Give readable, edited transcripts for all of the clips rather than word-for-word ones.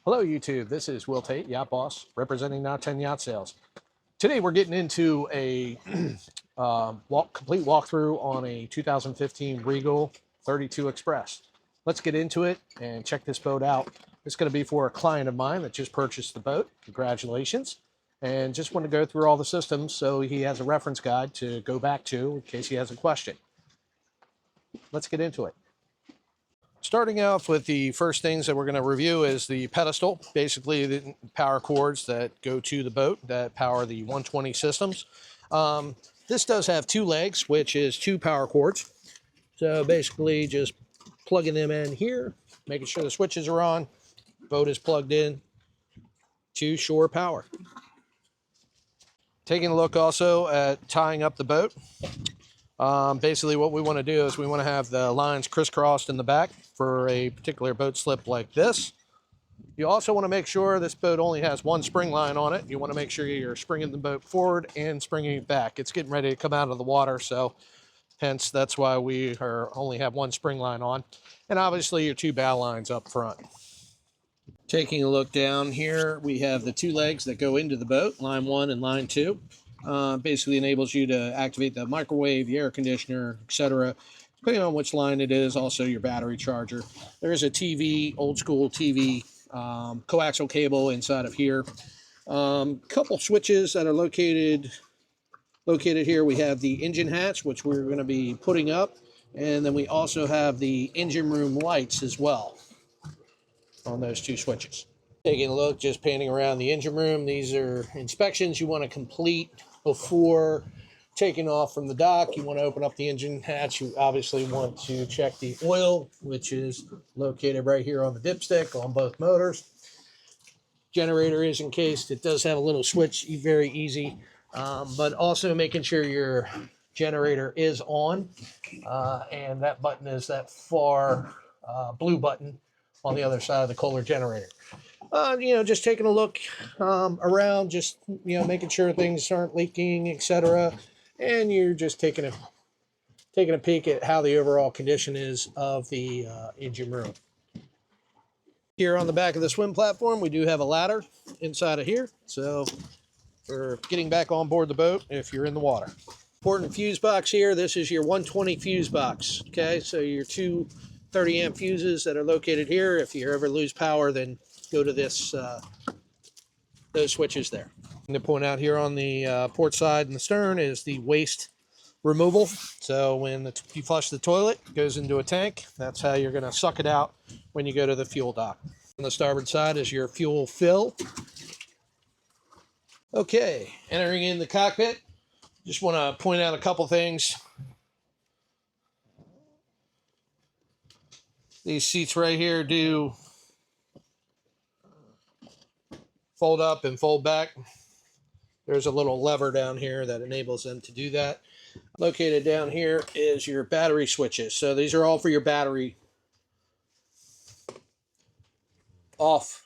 Hello YouTube, this is Will Tate, Yacht Boss, representing Knot 10 Yacht Sales. Today we're getting into a complete walkthrough on a 2015 Regal 32 Express. Let's get into it and check this boat out. It's going to be for a client of mine that just purchased the boat. Congratulations. And just want to go through all the systems so he has a reference guide to go back to in case he has a question. Let's get into it. Starting off with the first things that we're going to review is the pedestal, basically the power cords that go to the boat that power the 120 systems. This does have two legs, which is two power cords. So basically just plugging them in here, making sure the switches are on, boat is plugged in to shore power. Taking a look also at tying up the boat. Basically what we want to do is we want to have the lines crisscrossed in the back for a particular boat slip like this. You also want to make sure this boat only has one spring line on it. You want to make sure you're springing the boat forward and springing it back. It's getting ready to come out of the water, so hence that's why we only have one spring line on. And obviously your two bow lines up front. Taking a look down here, we have the two legs that go into the boat, line 1 and line 2. Basically enables you to activate the microwave, the air conditioner, etc. Depending on which line it is, also your battery charger. There is a TV, old school TV, coaxial cable inside of here. Couple switches that are located here. We have the engine hatch, which we're going to be putting up, and then we also have the engine room lights as well on those two switches. Taking a look, just painting around the engine room. These are inspections you want to complete before taking off from the dock. You want to open up the engine hatch. You obviously want to check the oil, which is located right here on the dipstick on both motors. Generator is encased. It does have a little switch, very easy, but also making sure your generator is on, and that button is that far blue button on the other side of the Kohler generator. Just taking a look around, just, making sure things aren't leaking, etc. And you're just taking a peek at how the overall condition is of the engine room. Here on the back of the swim platform, we do have a ladder inside of here. So for getting back on board the boat if you're in the water. Important fuse box here. This is your 120 fuse box. Okay, so your two 30 amp fuses that are located here. If you ever lose power, then go to this those switches there. And to point out here on the port side and the stern is the waste removal. So when you flush the toilet, it goes into a tank. That's how you're going to suck it out when you go to the fuel dock. On the starboard side is your fuel fill. Okay, entering in the cockpit. Just want to point out a couple things. These seats right here do fold up and fold back. There's a little lever down here that enables them to do that. Located down here is your battery switches. So these are all for your battery. Off,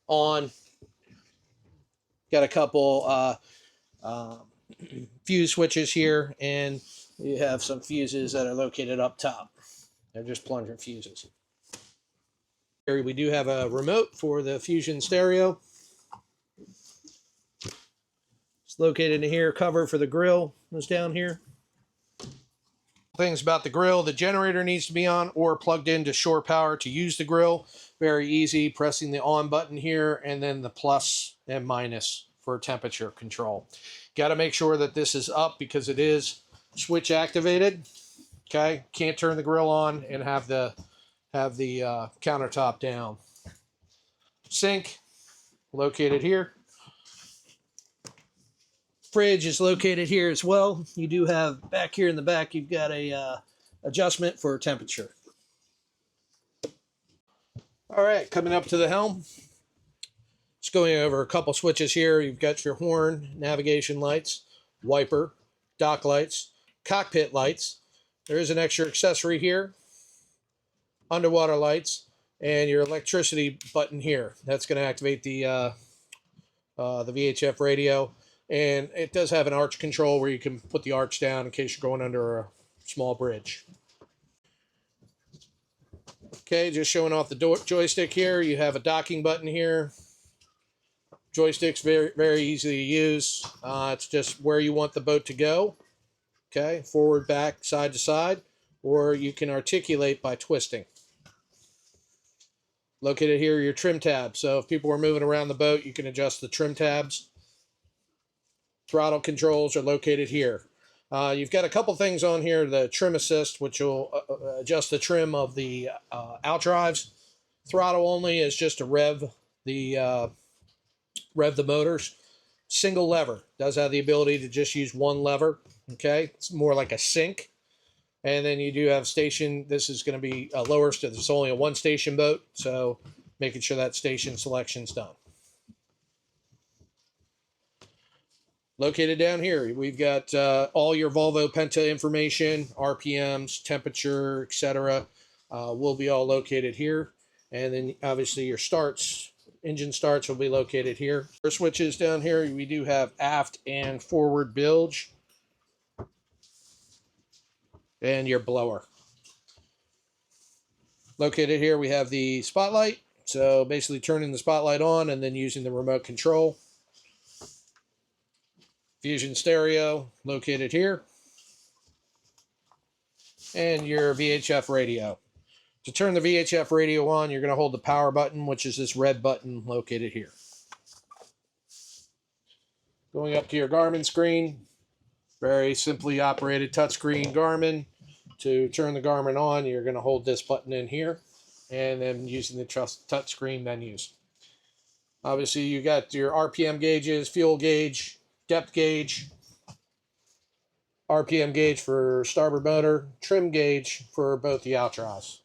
on. Got a couple fuse switches here, and you have some fuses that are located up top. They're just plunger fuses. Here we do have a remote for the Fusion stereo. It's located in here. Cover for the grill is down here. Things about the grill: the generator needs to be on or plugged into shore power to use the grill. Very easy, pressing the on button here and then the plus and minus for temperature control. Got to make sure that this is up because it is switch activated. Okay, can't turn the grill on and have the countertop down. Sink located here. Fridge is located here as well. You do have back here in the back, you've got a adjustment for temperature. All right, coming up to the helm. Just going over a couple switches here. You've got your horn, navigation lights, wiper, dock lights, cockpit lights. There is an extra accessory here. Underwater lights, and your electricity button here. That's going to activate the VHF radio, and it does have an arch control where you can put the arch down in case you're going under a small bridge. Okay, just showing off the joystick here. You have a docking button here. Joystick's very easy to use. It's just where you want the boat to go. Okay, forward, back, side to side, or you can articulate by twisting. Located here are your trim tabs. So if people are moving around the boat, you can adjust the trim tabs. Throttle controls are located here. You've got a couple things on here, the trim assist, which will adjust the trim of the outdrives. Throttle only is just to rev the motors. Single lever does have the ability to just use one lever. Okay, it's more like a sync. And then you do have station. This is going to be lower, so there's only a one station boat, so making sure that station selection's done. Located down here, we've got all your Volvo Penta information, RPMs, temperature, etc. Will be all located here. And then obviously your starts, engine starts will be located here. For switches down here, we do have aft and forward bilge. And your blower. Located here, we have the spotlight. So basically turning the spotlight on and then using the remote control. Fusion stereo located here. And your VHF radio. To turn the VHF radio on, you're going to hold the power button, which is this red button located here. Going up to your Garmin screen. Very simply operated touchscreen Garmin. To turn the Garmin on, you're going to hold this button in here, and then using the touchscreen menus. Obviously, you got your RPM gauges, fuel gauge, depth gauge, RPM gauge for starboard motor, trim gauge for both the outdrives.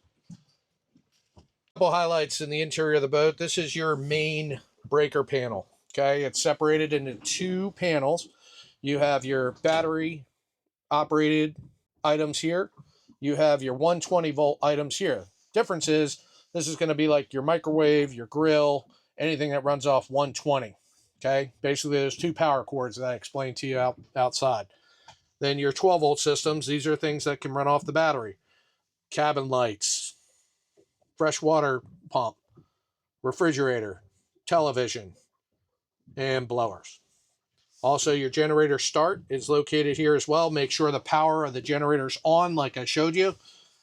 Couple highlights in the interior of the boat. This is your main breaker panel. Okay, it's separated into two panels. You have your battery operated items here. You have your 120 volt items here. Difference is this is going to be like your microwave, your grill, anything that runs off 120. Okay, basically there's two power cords that I explained to you outside. Then your 12 volt systems, these are things that can run off the battery. Cabin lights, fresh water pump, refrigerator, television, and blowers. Also, your generator start is located here as well. Make sure the power of the generator's on like I showed you.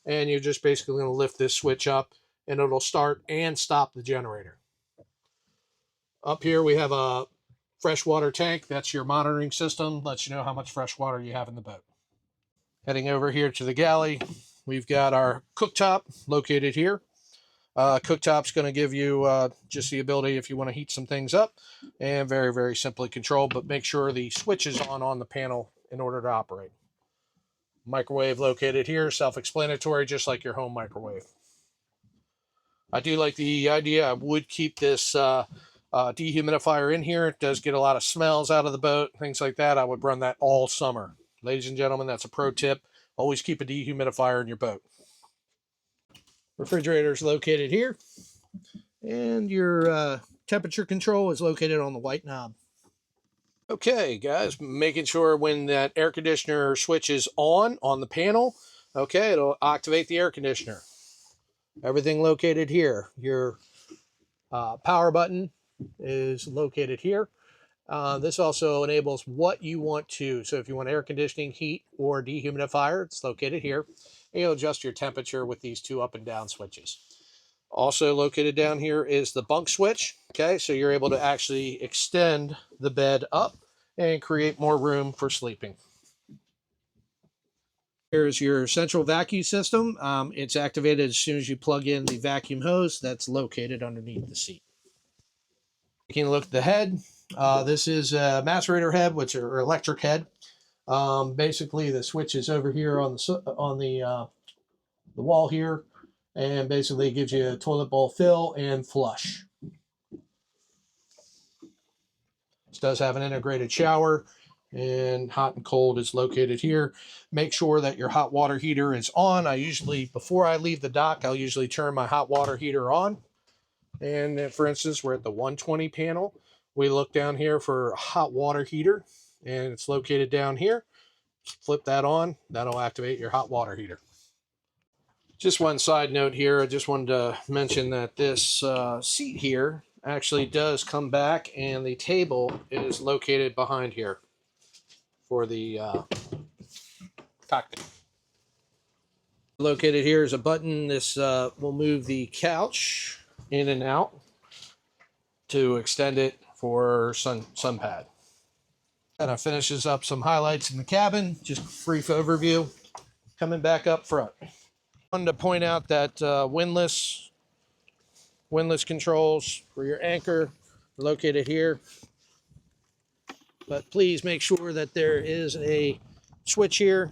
And you're just basically going to lift this switch up and it'll start and stop the generator. Up here we have a freshwater tank. That's your monitoring system. Lets you know how much fresh water you have in the boat. Heading over here to the galley, we've got our cooktop located here. Cooktop's going to give you just the ability if you want to heat some things up, and very simply controlled, but make sure the switch is on the panel in order to operate. Microwave located here, self-explanatory, just like your home microwave. I do like the idea. I would keep this dehumidifier in here. It does get a lot of smells out of the boat, things like that. I would run that all summer. Ladies and gentlemen, that's a pro tip. Always keep a dehumidifier in your boat. Refrigerator is located here, and your temperature control is located on the white knob. Okay, guys, making sure when that air conditioner switch is on the panel, okay, it'll activate the air conditioner. Everything located here. Your power button is located here. This also enables what you want to. So if you want air conditioning, heat, or dehumidifier, it's located here. And you'll adjust your temperature with these two up and down switches. Also located down here is the bunk switch. Okay, so you're able to actually extend the bed up and create more room for sleeping. Here's your central vacuum system. It's activated as soon as you plug in the vacuum hose that's located underneath the seat. Taking a look at the head. This is a macerator head, which are electric head. Basically, the switch is over here on the wall here, and basically it gives you a toilet bowl fill and flush. This does have an integrated shower, and hot and cold is located here. Make sure that your hot water heater is on. Before I leave the dock, I'll usually turn my hot water heater on. And for instance, we're at the 120 panel. We look down here for a hot water heater, and it's located down here. Flip that on. That'll activate your hot water heater. Just one side note here, I just wanted to mention that this seat here actually does come back, and the table is located behind here for the cockpit. Located here is a button. This will move the couch in and out to extend it for sun pad. And it finishes up some highlights in the cabin, just a brief overview. Coming back up front. Wanted to point out that windlass controls for your anchor are located here. But please make sure that there is a switch here,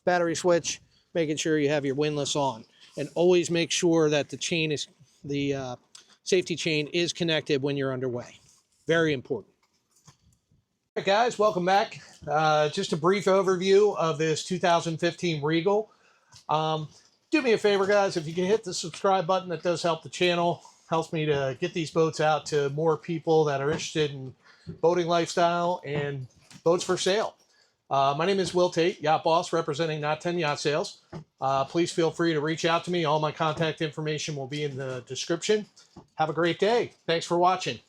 battery switch, making sure you have your windlass on. And always make sure that the safety chain is connected when you're underway. Very important. All right, guys, welcome back. Just a brief overview of this 2015 Regal. Do me a favor, guys, if you can hit the subscribe button, that does help the channel. Helps me to get these boats out to more people that are interested in boating lifestyle and boats for sale. My name is Will Tate, Yacht Boss, representing Not 10 Yacht Sales. Please feel free to reach out to me. All my contact information will be in the description. Have a great day. Thanks for watching.